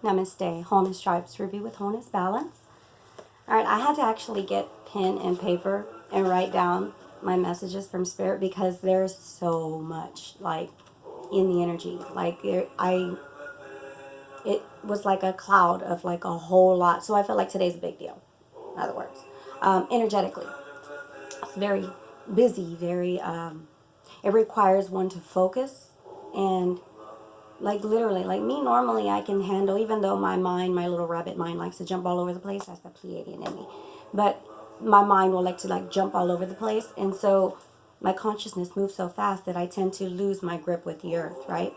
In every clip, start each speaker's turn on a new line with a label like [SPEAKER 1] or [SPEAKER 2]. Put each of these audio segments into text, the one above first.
[SPEAKER 1] Namaste. Wholeness Stripes Ruby with Wholeness Balance. All right, I had to actually get pen and paper and write down my messages from Spirit because there's so much like in the energy. Like it was like a cloud of like a whole lot. So I felt like today's a big deal. In other words, energetically, it's very busy. Very. It requires one to focus and like literally, like me normally I can handle, even though my mind, my little rabbit mind likes to jump all over the place. That's the Pleiadian in me. But my mind will like to like jump all over the place. And so my consciousness moves so fast that I tend to lose my grip with the earth, right?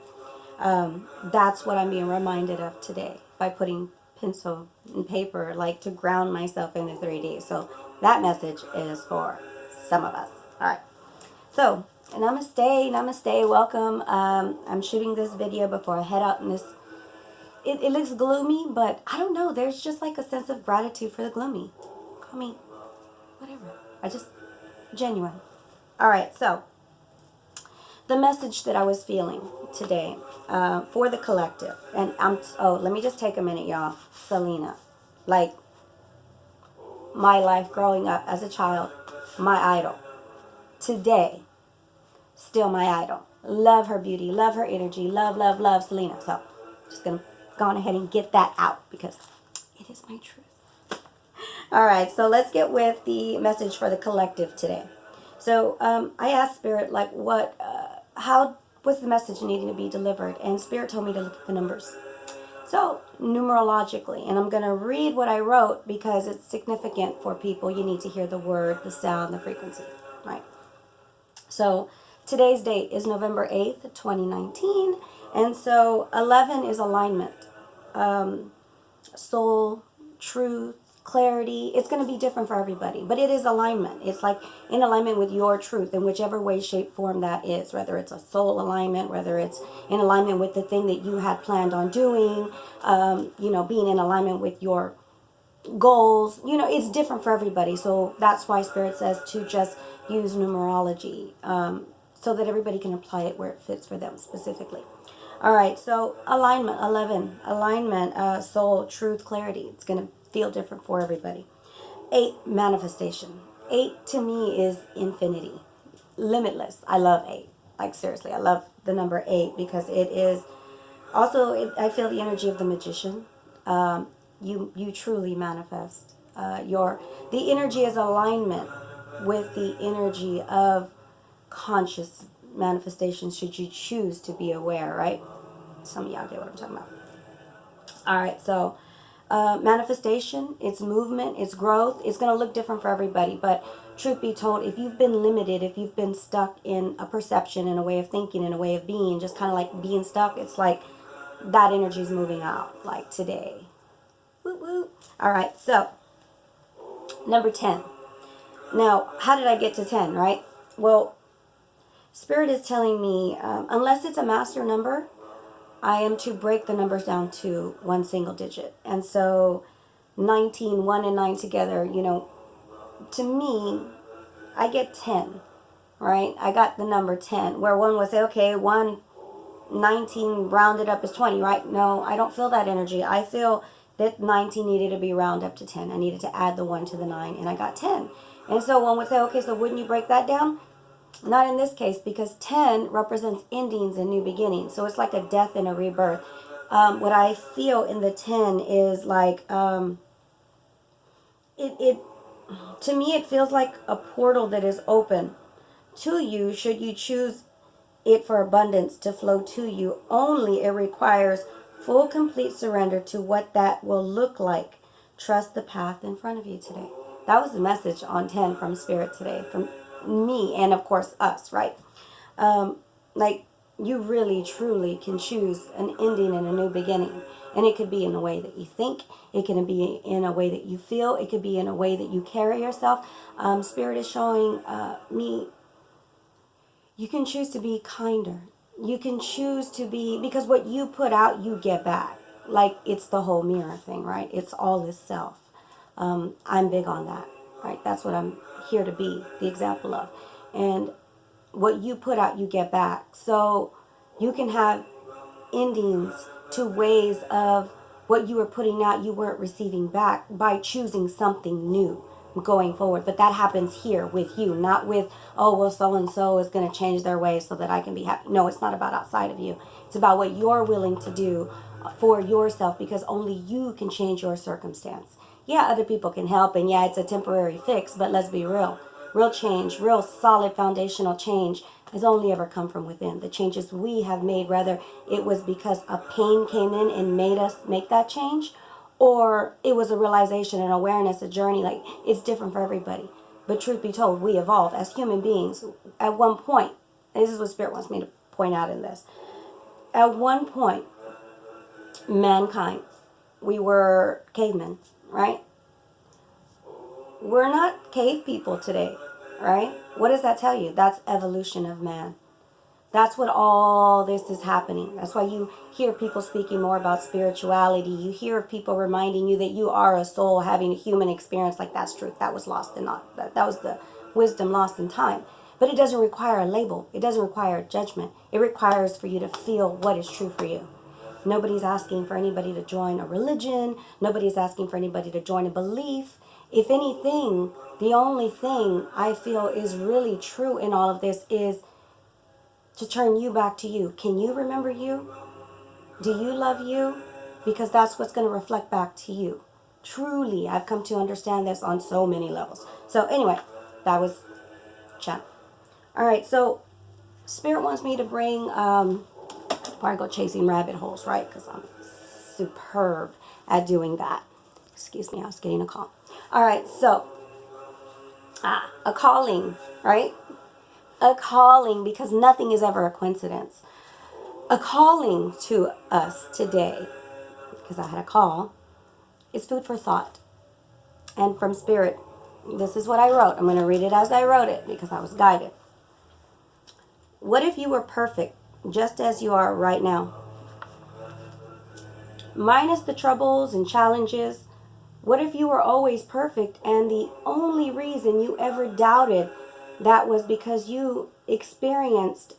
[SPEAKER 1] That's what I'm being reminded of today by putting pencil and paper, like to ground myself in the 3D. So that message is for some of us. All right. So, namaste, namaste, welcome. I'm shooting this video before I head out in this. It looks gloomy, but I don't know. There's just like a sense of gratitude for the gloomy. Call me whatever. Genuine. All right, so the message that I was feeling today for the collective. And let me just take a minute, y'all. Selena. Like, my life growing up as a child, my idol. Today, still my idol. Love her beauty, love her energy, love, love, love Selena. So, just going to go on ahead and get that out because it is my truth. All right, so let's get with the message for the collective today. So, I asked Spirit, like, how was the message needing to be delivered? And Spirit told me to look at the numbers. So, numerologically, and I'm going to read what I wrote because it's significant for people. You need to hear the word, the sound, the frequency, right? So, today's date is November 8th, 2019. And so 11 is alignment, soul, truth, clarity. It's going to be different for everybody, but it is alignment. It's like in alignment with your truth in whichever way, shape, form that is, whether it's a soul alignment, whether it's in alignment with the thing that you had planned on doing, being in alignment with your goals. It's different for everybody. So that's why Spirit says to just use numerology so that everybody can apply it where it fits for them specifically. All right, so alignment, 11. Alignment, soul, truth, clarity. It's going to feel different for everybody. 8, manifestation. 8 to me is infinity, limitless. I love 8. Like, seriously, I love the number 8 because it is also, I feel the energy of the magician. You truly manifest. The energy is alignment with the energy of conscious manifestation should you choose to be aware, right? Some of y'all get what I'm talking about. All right, so manifestation, it's movement, it's growth. It's going to look different for everybody, but truth be told, if you've been limited, if you've been stuck in a perception, in a way of thinking, in a way of being, just kind of like being stuck, it's like that energy is moving out, like today. Woo woo. All right, so number 10. Now, how did I get to 10, right? Well, Spirit is telling me, unless it's a master number, I am to break the numbers down to one single digit. And so 19, 1 and 9 together, to me, I get 10, right? I got the number 10, where one would say, okay, 19 rounded up is 20, right? No, I don't feel that energy. I feel that 19 needed to be rounded up to 10. I needed to add the 1 to the 9, and I got 10. And so one would say, okay, so wouldn't you break that down? Not in this case, because 10 represents endings and new beginnings. So it's like a death and a rebirth. What I feel in the 10 is like, it to me, it feels like a portal that is open to you should you choose it for abundance to flow to you. Only it requires full, complete surrender to what that will look like. Trust the path in front of you today. That was the message on 10 from Spirit today, from me and of course us, right? Like, you really truly can choose an ending and a new beginning. And it could be in a way that you think. It can be in a way that you feel. It could be in a way that you carry yourself. Spirit is showing me you can choose to be kinder. You can choose to be, because what you put out, you get back. Like, it's the whole mirror thing, right? It's all is self. I'm big on that, right? That's what I'm here to be the example of. And what you put out, you get back. So you can have endings to ways of what you were putting out, you weren't receiving back by choosing something new going forward. But that happens here with you, not with, oh, well, so and so is going to change their ways so that I can be happy. No, it's not about outside of you. It's about what you're willing to do for yourself, because only you can change your circumstance. Yeah, other people can help, and yeah, it's a temporary fix, but let's be real. Real change, real solid foundational change has only ever come from within. The changes we have made, whether it was because a pain came in and made us make that change, or it was a realization, an awareness, a journey. Like, it's different for everybody. But truth be told, we evolve as human beings. At one point, and this is what Spirit wants me to point out in this. At one point, mankind, we were cavemen, right? We're not cave people today, right? What does that tell you? That's evolution of man. That's what all this is happening. That's why you hear people speaking more about spirituality. You hear people reminding you that you are a soul having a human experience. Like, that's truth. That was lost in not that was the wisdom lost in time. But it doesn't require a label. It doesn't require a judgment. It requires for you to feel what is true for you. Nobody's asking for anybody to join a religion. Nobody's asking for anybody to join a belief. If anything, the only thing I feel is really true in all of this is to turn you back to you. Can you remember you? Do you love you? Because that's what's going to reflect back to you. Truly, I've come to understand this on so many levels. So anyway, that was chat. All right, so Spirit wants me to bring, before I go chasing rabbit holes, right? Because I'm superb at doing that. Excuse me, I was getting a call. All right, so a calling, right? A calling, because nothing is ever a coincidence. A calling to us today, because I had a call, is food for thought. And from Spirit, this is what I wrote. I'm going to read it as I wrote it because I was guided. What if you were perfect, just as you are right now? Minus the troubles and challenges. What if you were always perfect, and the only reason you ever doubted that was because you experienced,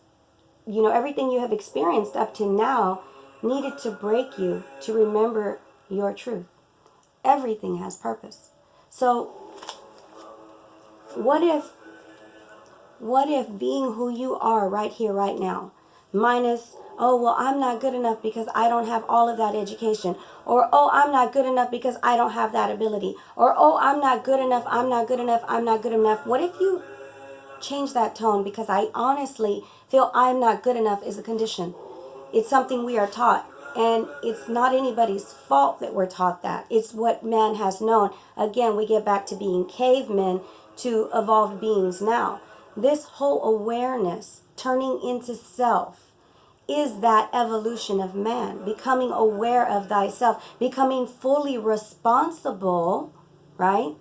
[SPEAKER 1] everything you have experienced up to now needed to break you to remember your truth. Everything has purpose. So what if being who you are right here, right now, minus, oh, well, I'm not good enough because I don't have all of that education, or, oh, I'm not good enough because I don't have that ability, or, oh, I'm not good enough, I'm not good enough, I'm not good enough. What if you change that tone? Because I honestly feel I'm not good enough is a condition. It's something we are taught. And it's not anybody's fault that we're taught that. It's what man has known. Again, we get back to being cavemen to evolved beings now. This whole awareness, turning into self, is that evolution of man. Becoming aware of thyself. Becoming fully responsible, right,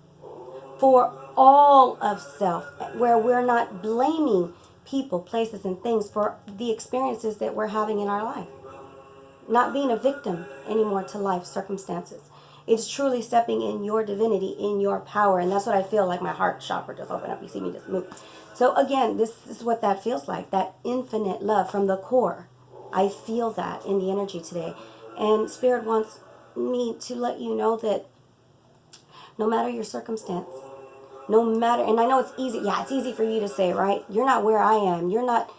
[SPEAKER 1] for all of self. Where we're not blaming people, places, and things for the experiences that we're having in our life. Not being a victim anymore to life circumstances. It's truly stepping in your divinity, in your power. And that's what I feel like. My heart chakra just opened up. You see me just move. So again, this is what that feels like. That infinite love from the core. I feel that in the energy today. And Spirit wants me to let you know that no matter your circumstance, no matter, and I know it's easy. Yeah, it's easy for you to say, right? You're not where I am. You're not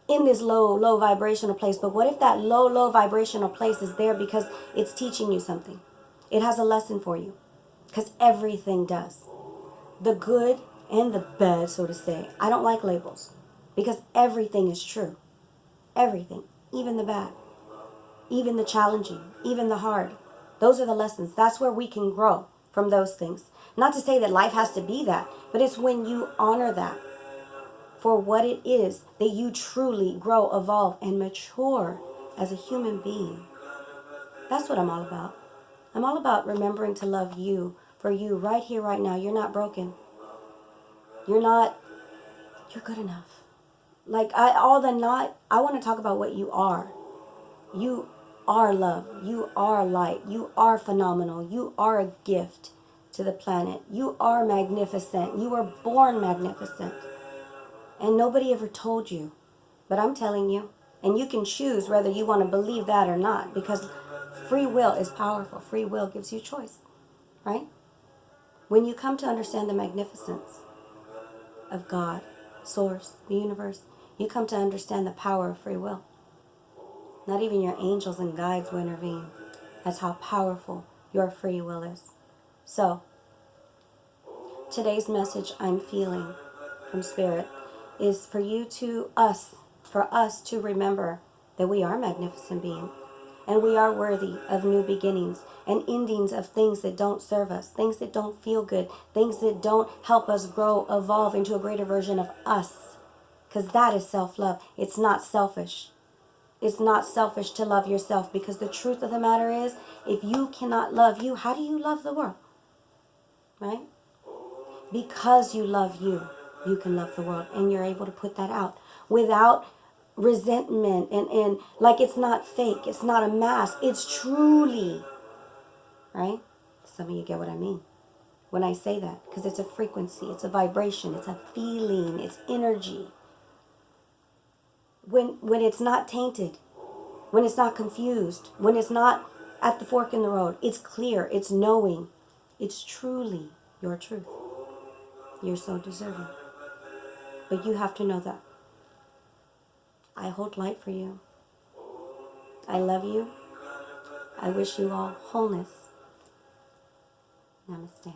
[SPEAKER 1] in this low vibrational place. But what if that low vibrational place is there because it's teaching you something? It has a lesson for you. Because everything does. The good and the bad, so to say. I don't like labels. Because everything is true. Everything. Even the bad. Even the challenging. Even the hard. Those are the lessons. That's where we can grow from those things. Not to say that life has to be that. But it's when you honor that for what it is that you truly grow, evolve, and mature as a human being. That's what I'm all about. I'm all about remembering to love you for you right here, right now. You're not broken. You're good enough. Like, I want to talk about what you are. You are love. You are light. You are phenomenal. You are a gift to the planet. You are magnificent. You were born magnificent. And nobody ever told you. But I'm telling you. And you can choose whether you want to believe that or not. Because Free will is powerful. Free will gives you choice, right? When you come to understand the magnificence of God, Source, the universe, you come to understand the power of free will. Not even your angels and guides will intervene. That's how powerful your free will is. So, today's message I'm feeling from Spirit is for us to remember that we are magnificent beings and we are worthy of new beginnings and endings of things that don't serve us, things that don't feel good, things that don't help us grow, evolve into a greater version of us. Because that is self-love. It's not selfish. It's not selfish to love yourself, because the truth of the matter is, if you cannot love you, how do you love the world? Right? Because you love you, you can love the world, and you're able to put that out without resentment and like it's not fake, it's not a mask, it's truly, right? Some of you get what I mean when I say that, because it's a frequency, it's a vibration, it's a feeling, it's energy. When it's not tainted, when it's not confused, when it's not at the fork in the road, it's clear, it's knowing, it's truly your truth. You're so deserving. But you have to know that. I hold light for you. I love you. I wish you all wholeness. Namaste.